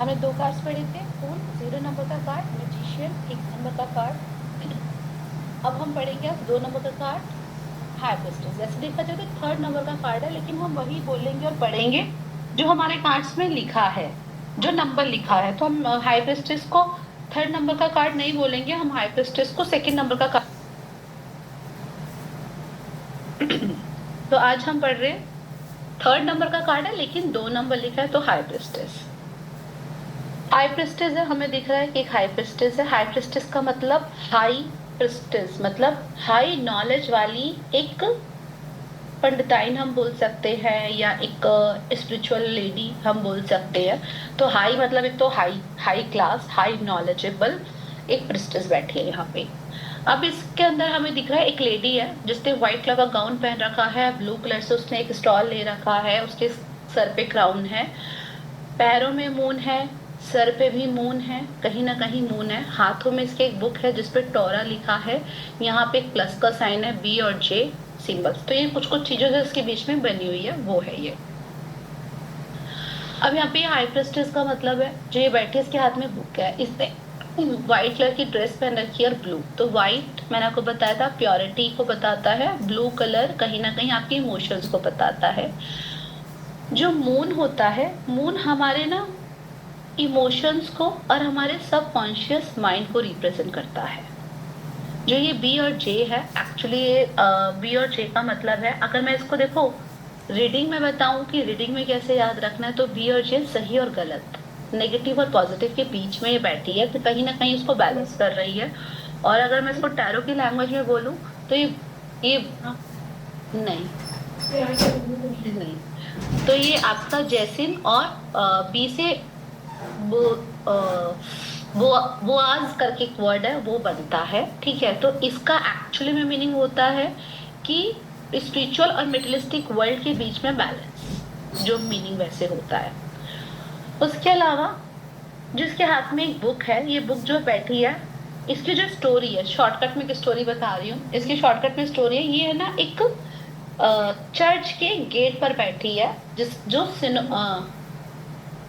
हमने 2 कार्ड्स पढ़े थे, फूल 0 नंबर का कार्ड, मैजिशियन 1 नंबर का कार्ड। अब हम पढ़ेंगे अब 2 नंबर का कार्ड, हाई प्रिस्टेस। जैसे देखा जाए तो 3rd नंबर का कार्ड है, लेकिन हम वही बोलेंगे और पढ़ेंगे जो हमारे कार्ड्स में लिखा है, जो नंबर लिखा है। तो हम हाई प्रिस्टेस को 3rd नंबर का कार्ड नहीं बोलेंगे, हम हाई प्रिस्टेस को 2nd नंबर का कार्ड। तो आज हम पढ़ रहे हैं 3rd नंबर का कार्ड है, लेकिन 2 नंबर लिखा है, तो हाई प्रिस्टेस। हाई प्रिस्टेस है, हमें दिख रहा है कि एक हाई प्रिस्टेस है। हाई प्रिस्टेस का मतलब हाई प्रिस्टेस, मतलब हाई नॉलेज वाली एक पंडिताइन हम बोल सकते हैं, या एक स्पिरिचुअल लेडी हम बोल सकते हैं। तो हाई मतलब एक तो हाई क्लास, हाई नॉलेजेबल एक प्रिस्टेस बैठी है यहाँ पे। अब इसके अंदर हमें दिख रहा है एक लेडी है जिसने व्हाइट कलर का गाउन पहन रखा है, ब्लू कलर से उसने एक स्टॉल ले रखा है, उसके सर पे क्राउन है, पैरों में मून है, सर पे भी मून है, कहीं ना कहीं मून है। हाथों में इसके एक बुक है जिसपे टोरा लिखा है, यहाँ पे एक प्लस का साइन है, बी और जे सिंबल्स। तो ये कुछ कुछ चीजों से इसके बीच में बनी हुई है, वो है ये। अब यहाँ पे हाई प्रिस्टेस का मतलब है जो ये बैठी है, इसके हाथ में बुक है, इसने व्हाइट कलर की ड्रेस पहन रखी है और ब्लू। तो व्हाइट मैंने आपको बताया था प्योरिटी को बताता है, ब्लू कलर कहीं ना कहीं आपके इमोशंस को बताता है। जो मून होता है, मून हमारे ना इमोशंस को और हमारे सबकॉन्शियस माइंड को रिप्रेजेंट करता है। जो ये बी और जे है, एक्चुअली ये बी और जे का मतलब है, अगर मैं इसको देखो रीडिंग में बताऊं कि रीडिंग में कैसे याद रखना है, तो बी और जे सही और गलत, नेगेटिव और पॉजिटिव के बीच में ये बैठी है, तो कहीं ना कहीं उसको बैलेंस कर रही है। और अगर मैं इसको टैरो की लैंग्वेज में बोलूं तो ये नहीं नहीं, तो ये आपका जैसिन और बी से वो वो आज करके एक वर्ड है वो बनता है, ठीक है। तो इसका एक्चुअली में मीनिंग होता है कि स्पिरिचुअल और मेटेरियलिस्टिक वर्ल्ड के बीच में बैलेंस, जो मीनिंग वैसे होता है। उसके अलावा जिसके हाथ में एक बुक है, ये बुक जो बैठी है, इसकी जो स्टोरी है, शॉर्टकट में एक स्टोरी बता रही हूँ, इसकी शॉर्टकट में स्टोरी है, ये है ना एक चर्च के गेट पर बैठी है, जो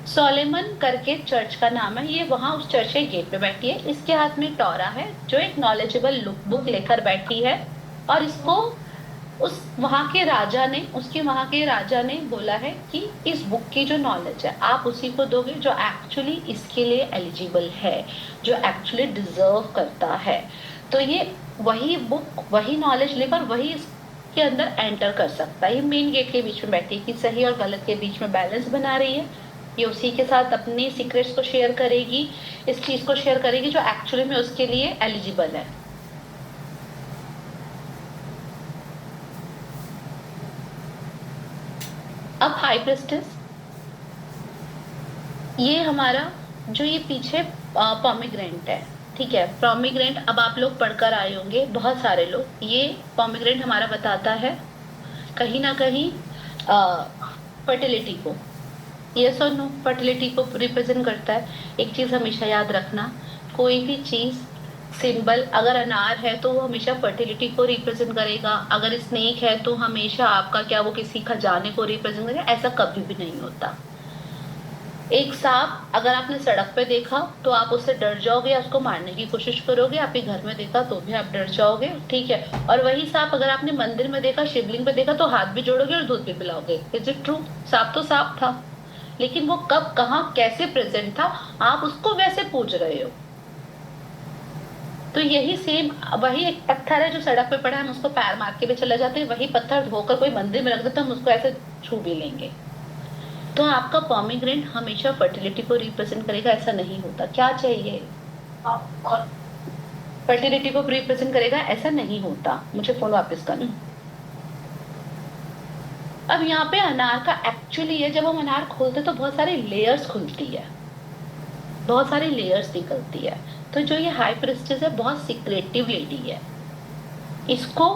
सोलेमन करके चर्च का नाम है, ये वहां उस चर्च के गेट पे बैठी है। इसके हाथ में टोरा है, जो एक नॉलेजेबल बुक लेकर बैठी है, और इसको उस वहां के राजा ने, उसके वहां के राजा ने बोला है कि इस बुक की जो नॉलेज है आप उसी को दोगे जो एक्चुअली इसके लिए एलिजिबल है, जो एक्चुअली डिजर्व करता है। तो ये वही बुक, वही नॉलेज लेकर वही इसके अंदर एंटर कर सकता है। ये मेन गेट के बीच में बैठी है कि सही और गलत के बीच में बैलेंस बना रही है। ये उसी के साथ अपनी सीक्रेट्स को शेयर करेगी, इस चीज को शेयर करेगी जो एक्चुअली में उसके लिए एलिजिबल है। अब हाई प्रिस्टेस, ये हमारा जो ये पीछे पॉमीग्रेनेट है, ठीक है। पॉमीग्रेनेट अब आप लोग पढ़कर आए होंगे बहुत सारे लोग, ये पॉमीग्रेनेट हमारा बताता है कहीं ना कहीं फर्टिलिटी को, यस और नो, फर्टिलिटी को रिप्रेजेंट करता है। एक चीज हमेशा याद रखना, कोई भी चीज सिंबल, अगर अनार है तो वो हमेशा फर्टिलिटी को रिप्रेजेंट करेगा, अगर स्नेक है तो हमेशा आपका क्या वो किसी खजाने को रिप्रेजेंट करेगा, ऐसा कभी भी नहीं होता। एक सांप अगर आपने सड़क पे देखा तो आप उससे डर जाओगे, उसको मारने की कोशिश करोगे, आपके घर में देखा तो भी आप डर जाओगे, ठीक है। और वही सांप अगर आपने मंदिर में देखा, शिवलिंग पे देखा, तो हाथ भी जोड़ोगे और दूध भी पिलाओगे। Is it true? सांप तो सांप था, लेकिन वो कब, कहाँ, कैसे प्रेजेंट था, आप उसको वैसे पूछ रहे हो। तो यही सेम, वही एक पत्थर है जो सड़क पे पड़ा है, हम उसको पैर मार के भी चले जाते हैं, वही पत्थर धोकर कोई मंदिर में रख देते हैं, हम उसको ऐसे छू भी लेंगे। तो आपका पॉमीग्रेनेट हमेशा फर्टिलिटी को रिप्रेजेंट करेगा, ऐसा नहीं होता। क्या चाहिए? फर्टिलिटी को रिप्रेजेंट करेगा, ऐसा नहीं होता। मुझे फोन वापस करना। अब यहाँ पे अनार का एक्चुअली है, जब हम अनार खोलते तो बहुत सारी लेयर्स खुलती है, बहुत सारी लेयर्स निकलती है। तो जो ये हाई प्रिस्टेस है, बहुत सीक्रेटिव लेडी है, इसको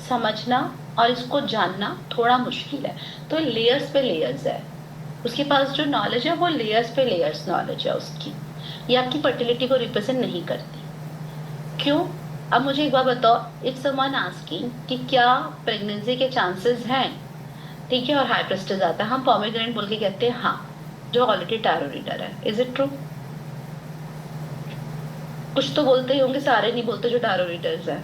समझना और इसको जानना थोड़ा मुश्किल है। तो लेयर्स पे लेयर्स है, उसके पास जो नॉलेज है वो लेयर्स पे लेयर्स नॉलेज है उसकी। ये आपकी फर्टिलिटी को रिप्रेजेंट नहीं करती। क्यों? अब मुझे एक बार बताओ, इफ समवन आस्किंग कि क्या प्रेगनेंसी के चांसेस हैं, ठीक है, और हाई प्रिस्टेस आता है, हम पॉमीग्रेनेट बोल के कहते हैं हाँ, जो ऑलरेडी टैरो रीडर है। Is it true? कुछ तो बोलते ही होंगे, सारे नहीं बोलते जो टैरो रीडर्स है।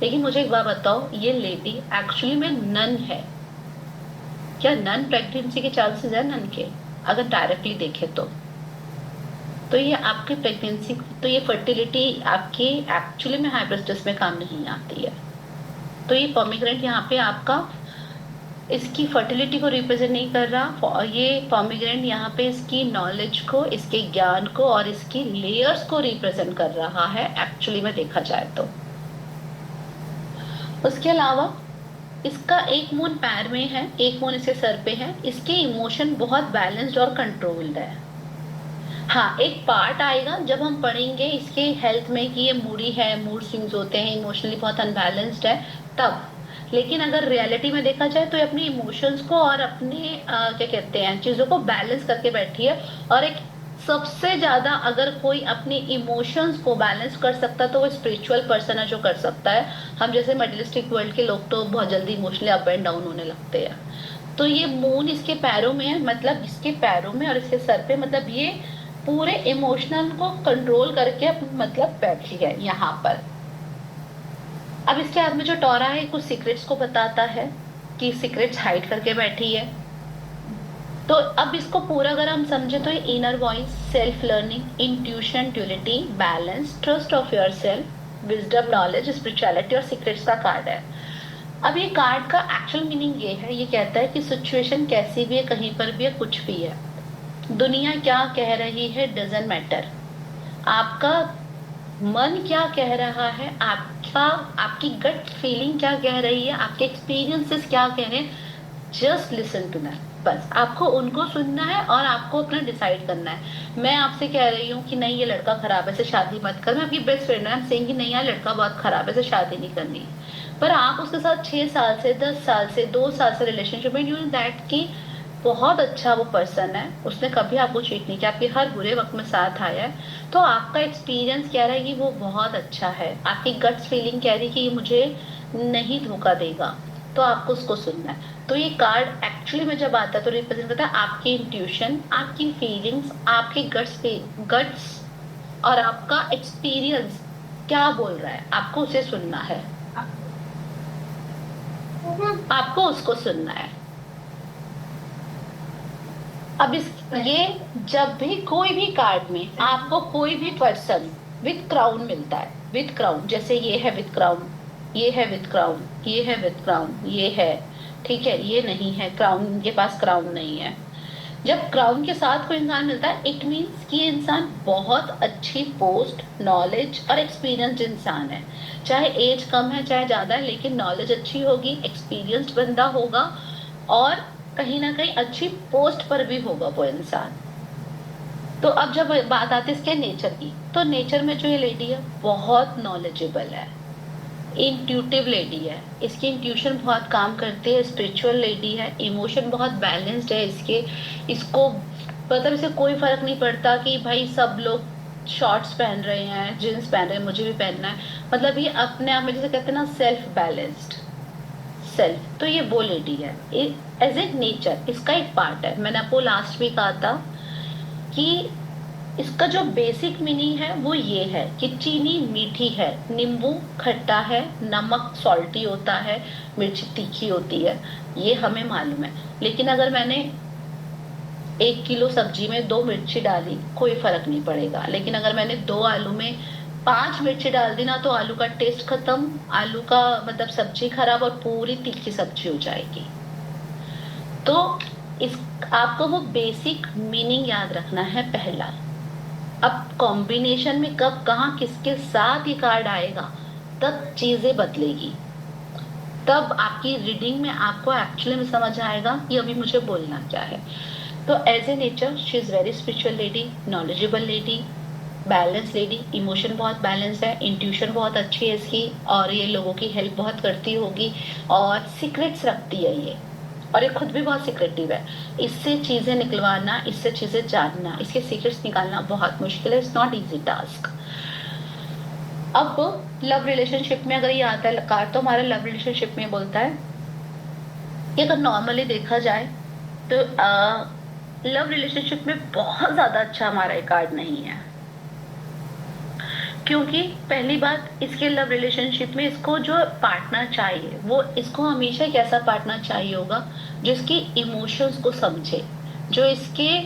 लेकिन मुझे एक बात बताओ, ये लेडी एक्चुअली में नन है क्या? नन प्रेगनेंसी के चांसेस है नन के, अगर डायरेक्टली देखे तो ये आपकी प्रेगनेंसी, तो ये फर्टिलिटी आपकी एक्चुअली में हाइब्रिस्टस में काम नहीं आती है। तो ये पोमीग्रेनेट यहाँ पे आपका इसकी फर्टिलिटी को रिप्रेजेंट नहीं कर रहा, ये पोमीग्रेनेट यहाँ पे इसकी नॉलेज को, इसके ज्ञान को और इसकी लेयर्स को रिप्रेजेंट कर रहा है एक्चुअली में देखा जाए तो। उसके अलावा इसका एक मून पैर में है, एक मून इसके सर पे है, इसके इमोशन बहुत बैलेंस्ड और कंट्रोल्ड है। हाँ, एक पार्ट आएगा जब हम पढ़ेंगे इसके हेल्थ में कि ये मूडी है, मूड स्विंग्स होते हैं, इमोशनली बहुत अनबैलेंस्ड है तब। लेकिन अगर रियलिटी में देखा जाए तो ये अपनी इमोशंस को और अपने क्या कहते हैं चीज़ों को बैलेंस करके बैठी है। और एक सबसे ज्यादा अगर कोई अपनी इमोशंस को बैलेंस कर सकता तो वो स्पिरिचुअल पर्सन है जो कर सकता है। हम जैसे मेटलिस्टिक वर्ल्ड के लोग तो बहुत जल्दी इमोशनली अप एंड डाउन होने लगते हैं। तो ये मून इसके पैरों में है, मतलब इसके पैरों में और इसके सर पे, मतलब ये पूरे इमोशनल को कंट्रोल करके मतलब बैठी है यहाँ पर। अब इसके हाथ में जो टोरा है कुछ सीक्रेट्स को बताता है कि सीक्रेट्स हाइड करके बैठी है। तो अब इसको पूरा अगर हम समझे तो ये inner voice, self learning, intuition, duality, balance, trust of your self, wisdom, knowledge, spirituality और सीक्रेट्स का कार्ड है। अब ये कार्ड का एक्चुअल मीनिंग ये है, ये कहता है कि सिचुएशन कैसी भी है, कहीं पर भी है, कुछ भी है, दुनिया क्या कह रही है डजंट मैटर, आपका मन क्या कह रहा है, आपकी गट फीलिंग क्या कह रही है, आपके एक्सपीरियंसेस क्या कह रहे हैं, जस्ट लिसन टू दैट। बस आपको उनको सुनना है और आपको अपना डिसाइड करना है। मैं आपसे कह रही हूँ कि नहीं ये लड़का खराब है, इसे शादी मत कर, मैं आपकी बेस्ट फ्रेंड हूँ, आई एम सेइंग कि नहीं यार लड़का बहुत खराब है, इसे शादी नहीं करनी। पर आप उसके साथ 6 साल से, 10 साल से, 2 साल से रिलेशनशिप में, यू नो दैट कि बहुत अच्छा वो पर्सन है, उसने कभी आपको चीट नहीं किया, आपके हर बुरे वक्त में साथ आया है। तो आपका एक्सपीरियंस कह रहा है कि वो बहुत अच्छा है, आपकी गट्स फीलिंग कह रही है कि ये मुझे नहीं धोखा देगा, तो आपको उसको सुनना है। तो ये कार्ड एक्चुअली में जब आता है तो रिप्रेजेंट करता है आपकी इंट्यूशन, आपकी फीलिंग्स, आपके गट्स और आपका एक्सपीरियंस क्या बोल रहा है, आपको उसे सुनना है, आपको उसको सुनना है। अब ये जब भी कोई भी कार्ड में आपको कोई भी पर्सन विद क्राउन मिलता है, विद क्राउन, जैसे ये है विद क्राउन, ये है विद क्राउन, ये है विद क्राउन, ये है, ठीक है, ये नहीं है क्राउन, के पास क्राउन नहीं है। जब क्राउन के साथ कोई इंसान मिलता है इट मीन्स कि ये इंसान बहुत अच्छी पोस्ट, नॉलेज और एक्सपीरियंस्ड इंसान है। चाहे एज कम है चाहे ज्यादा है, लेकिन नॉलेज अच्छी होगी, एक्सपीरियंस्ड बंदा होगा और कहीं ना कहीं अच्छी पोस्ट पर भी होगा वो इंसान। तो अब जब बात आती है इसके नेचर की, तो नेचर में जो ये लेडी है बहुत नॉलेजेबल है, इंट्यूटिव लेडी है, इसकी इंट्यूशन बहुत काम करती है, स्पिरिचुअल लेडी है, इमोशन बहुत बैलेंस्ड है इसके, इसको मतलब इसे कोई फर्क नहीं पड़ता कि भाई सब लोग शॉर्ट्स पहन रहे हैं, जीन्स पहन रहे हैं, मुझे भी पहनना है, मतलब ये अपने आप में जैसे कहते हैं ना सेल्फ बैलेंस्ड सेल्फ। तो ये वो लेडी है एज ए नेचर, इसका एक पार्ट है। मैंने आपको लास्ट वीक कहा था कि इसका जो बेसिक मीनिंग है वो ये है कि चीनी मीठी है, नींबू खट्टा है, नमक सॉल्टी होता है, मिर्ची तीखी होती है, ये हमें मालूम है। लेकिन अगर मैंने 1 किलो सब्जी में 2 मिर्ची डाली कोई फर्क नहीं पड़ेगा, लेकिन अगर मैंने 2 आलू में 5 मिर्ची डाल दी ना तो आलू का टेस्ट खत्म, आलू का मतलब सब्जी खराब और पूरी तीखी सब्जी हो जाएगी। तो इस आपको वो बेसिक मीनिंग याद रखना है पहला। अब कॉम्बिनेशन में कब कहाँ किसके साथ ये कार्ड आएगा तब चीजें बदलेगी, तब आपकी रीडिंग में आपको एक्चुअली में समझ आएगा कि अभी मुझे बोलना क्या है। तो as a nature she is very spiritual lady, knowledgeable lady, balance lady, emotion बहुत बैलेंस है, इंट्यूशन बहुत अच्छी है इसकी और ये लोगों की हेल्प बहुत करती होगी और सीक्रेट्स रखती है ये, और ये खुद भी बहुत सीक्रेटिव है। इससे चीजें निकलवाना, इससे चीजें जानना, इसके सीक्रेट्स निकालना बहुत मुश्किल है, इट्स नॉट इजी टास्क। अब लव रिलेशनशिप में अगर ये आता है कार्ड तो हमारे लव रिलेशनशिप में बोलता है कि अगर नॉर्मली देखा जाए तो लव रिलेशनशिप में बहुत ज्यादा अच्छा हमारा ये कार्ड नहीं है, क्योंकि पहली बात, इसके लव रिलेशनशिप में इसको जो पार्टनर चाहिए वो इसको हमेशा एक ऐसा पार्टनर चाहिए होगा जो इसकी इमोशंस को समझे, जो इसके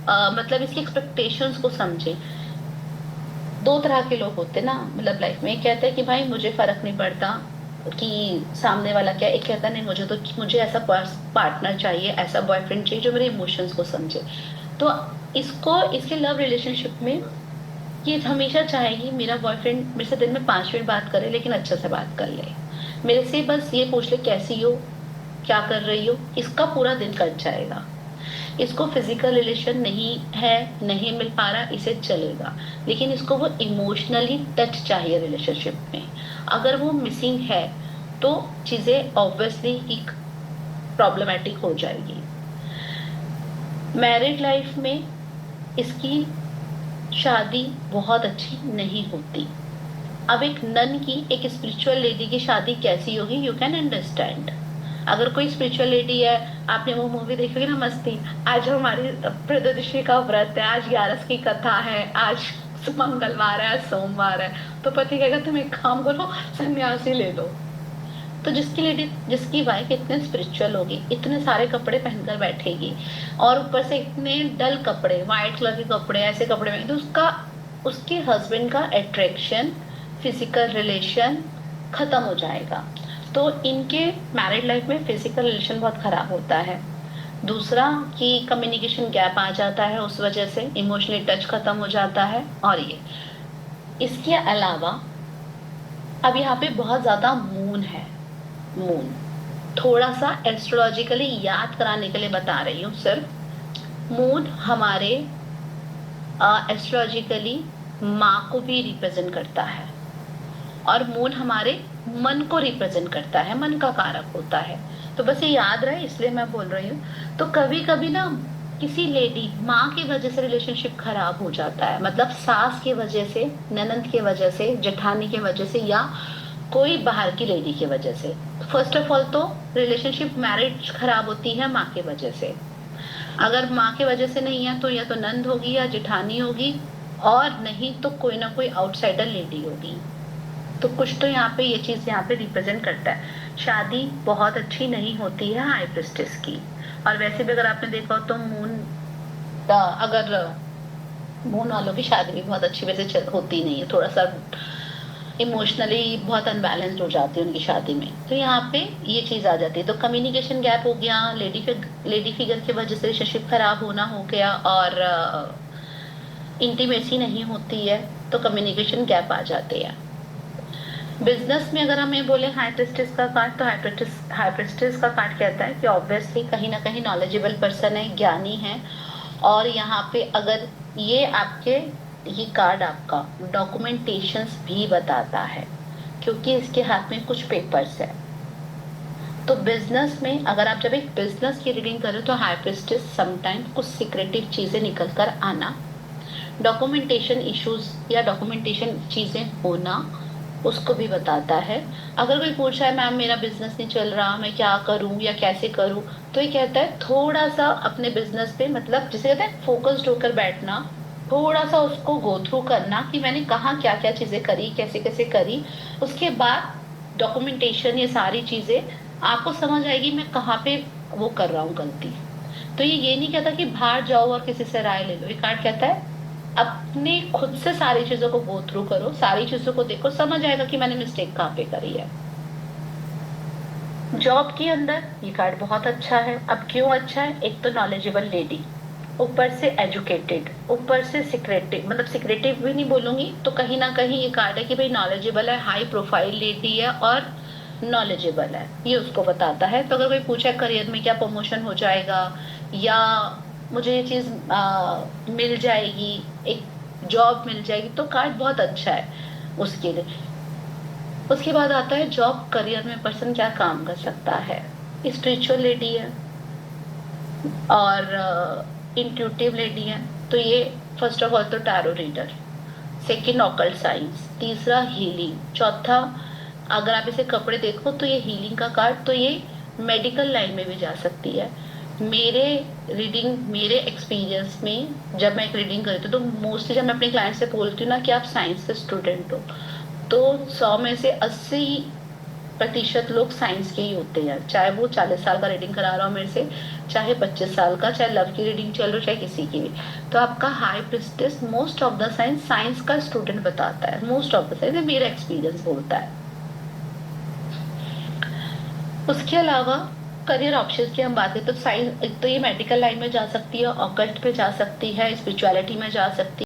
मतलब इसकी एक्सपेक्टेशंस को समझे। दो तरह के लोग होते हैं ना मतलब लाइफ में, एक कहते हैं कि भाई मुझे फर्क नहीं पड़ता कि सामने वाला क्या, एक कहता है नहीं मुझे ऐसा पार्टनर चाहिए, ऐसा बॉयफ्रेंड चाहिए जो मेरे इमोशंस को समझे। तो इसको इसके लव रिलेशनशिप में ये हमेशा चाहेगी मेरा बॉयफ्रेंड मेरे से दिन में 5 मिनट बात करे, लेकिन अच्छे से बात कर ले, मेरे से बस ये पूछ ले कैसी हो, क्या कर रही हो, इसका पूरा दिन कट जाएगा। इसको फिजिकल रिलेशन नहीं है, नहीं मिल पा रहा, इसे चलेगा, लेकिन इसको वो इमोशनली टच चाहिए रिलेशनशिप में। अगर वो मिसिंग है तो चीजें ऑब्वियसली एक प्रॉब्लमेटिक हो जाएगी। मैरिड लाइफ में इसकी शादी बहुत अच्छी नहीं होती। अब एक नन की, एक स्पिरिचुअल लेडी की शादी कैसी होगी, यू कैन अंडरस्टैंड। अगर कोई स्पिरिचुअल लेडी है, आपने वो मूवी देखी होगी ना मस्ती, आज हमारी प्रदोषी का व्रत है, आज 11 की कथा है, आज मंगलवार है, आज सोमवार है, तो पति कहेगा तुम एक काम करो सन्यासी ले लो। तो जिसकी लेडी, जिसकी वाइफ इतने स्पिरिचुअल होगी, इतने सारे कपड़े पहनकर बैठेगी और ऊपर से इतने डल कपड़े, व्हाइट कलर के कपड़े, ऐसे कपड़े में, तो उसका, उसके हस्बैंड का अट्रैक्शन, फिजिकल रिलेशन खत्म हो जाएगा। तो इनके मैरिड लाइफ में फिजिकल रिलेशन बहुत खराब होता है। दूसरा कि कम्युनिकेशन गैप आ जाता है, उस वजह से इमोशनली टच खत्म हो जाता है। और ये इसके अलावा अब यहाँ पे बहुत ज्यादा मून है। मून थोड़ा सा एस्ट्रोलॉजिकली याद कराने के लिए बता रही हूँ सिर्फ। मून हमारे एस्ट्रोलॉजिकली माँ को भी रिप्रेजेंट करता है, और मून हमारे मन को रिप्रेजेंट करता है, मन का कारक होता है। तो बस ये याद रहे, इसलिए मैं बोल रही हूँ। तो कभी कभी ना किसी लेडी माँ की वजह से रिलेशनशिप खराब हो जाता है, मतलब सास की वजह से, ननंद की वजह से, जेठानी की वजह से, या कोई बाहर की लेडी की वजह से। फर्स्ट ऑफ ऑल तो रिलेशनशिप मैरिज खराब होती है माँ की वजह से। अगर माँ की वजह से नहीं है तो या तो नंद होगी या जेठानी होगी, और नहीं तो कोई ना कोई आउटसाइडर लेडी होगी। तो कुछ तो यहाँ पे ये चीज यहाँ पे रिप्रेजेंट करता है। शादी बहुत अच्छी नहीं होती है हाई प्रिस्टेस की। और वैसे भी अगर आपने देखा हो तो मून, अगर मून वालों की शादी भी बहुत अच्छी वैसे होती नहीं है, थोड़ा सा इमोशनली बहुत अनबैलेंस्ड हो जाती है उनकी शादी में। तो यहाँ पे ये चीज आ जाती है। तो कम्युनिकेशन गैप हो गया, लेडी फिगर की वजह से रिलेशनशिप खराब होना हो गया, और इंटीमेसी नहीं होती है, तो कम्युनिकेशन गैप आ जाते हैं। बिजनेस में अगर हम ये बोले हाई प्रिस्टेस का कार्ड, तो हाई प्रिस्टेस का कार्ड कहता है कि ऑब्वियसली कहीं ना कहीं नॉलेजेबल पर्सन है, ज्ञानी है। और यहाँ पे अगर ये आपके, ये कार्ड आपका डॉक्यूमेंटेशंस भी बताता है, क्योंकि इसके हाथ में कुछ पेपर्स है। तो बिजनेस में अगर आप जब एक बिजनेस की रीडिंग करें तो हाई प्रिस्टेस समटाइम कुछ सीक्रेटिव चीजें निकल कर आना, डॉक्यूमेंटेशन इश्यूज या डॉक्यूमेंटेशन चीजें होना, उसको भी बताता है। अगर कोई पूछा है मैम मेरा बिजनेस नहीं चल रहा, मैं क्या करूं या कैसे करूं, तो ये कहता है थोड़ा सा अपने बिजनेस पे, मतलब जिसे कहते हैं फोकस्ड होकर बैठना, थोड़ा सा उसको गो थ्रू करना कि मैंने कहाँ क्या क्या चीजें करी, कैसे कैसे करी। उसके बाद डॉक्यूमेंटेशन, ये सारी चीजें आपको समझ आएगी मैं कहाँ पे वो कर रहा हूँ गलती। तो ये नहीं कहता कि बाहर जाओ और किसी से राय ले लो। ये कार्ड कहता है अपने खुद से सारी चीजों को गो थ्रू करो, सारी चीजों को देखो, समझ आएगा कि मैंने मिस्टेक कहाँ पे करी है। जॉब के अंदर ये कार्ड बहुत अच्छा है। अब क्यों अच्छा है, एक तो नॉलेजेबल लेडी, ऊपर से एजुकेटेड, ऊपर से सिक्रेटिव, मतलब सिक्रेटिव भी नहीं बोलूंगी, तो कहीं ना कहीं ये कार्ड है कि भाई नॉलेजेबल है, हाई प्रोफाइल लेडी है और नॉलेजेबल है, ये उसको बताता है। तो अगर कोई पूछे करियर में क्या प्रमोशन हो जाएगा या मुझे ये चीज मिल जाएगी, एक जॉब मिल जाएगी, तो कार्ड बहुत अच्छा है उसके लिए। उसके बाद आता है जॉब करियर में पर्सन क्या काम कर सकता है। स्पिरिचुअल लेडी है और इंट्यूटिव लेडी है, तो ये फर्स्ट ऑफ ऑल तो tarot reader, second occult science, तीसरा हीलिंग, चौथा अगर आप इसे कपड़े देखो तो ये हीलिंग का कार्ड, तो ये मेडिकल लाइन में भी जा सकती है। मेरे मेरे एक्सपीरियंस में जब मैं एक रीडिंग करती हूँ तो मोस्टली जब मैं अपने क्लाइंट से बोलती हूँ ना कि आप साइंस से स्टूडेंट हो, तो 100 में से 80% लोग साइंस के ही होते हैं, चाहे वो 40 साल का रीडिंग करा रहा हो मेरे से, चाहे 25 साल का, चाहे लव की रीडिंग चल रही हो, चाहे किसी की भी। तो आपका high priestess most of the science science का स्टूडेंट बताता है, मोस्ट ऑफ द साइंस, मेरा एक्सपीरियंस बोलता है। उसके अलावा करियर ऑप्शंस की हम बात करें तो साइंस, एक तो ये मेडिकल लाइन में जा सकती है, ऑकल्ट पे जा सकती है, स्पिरिचुअलिटी में जा सकती है।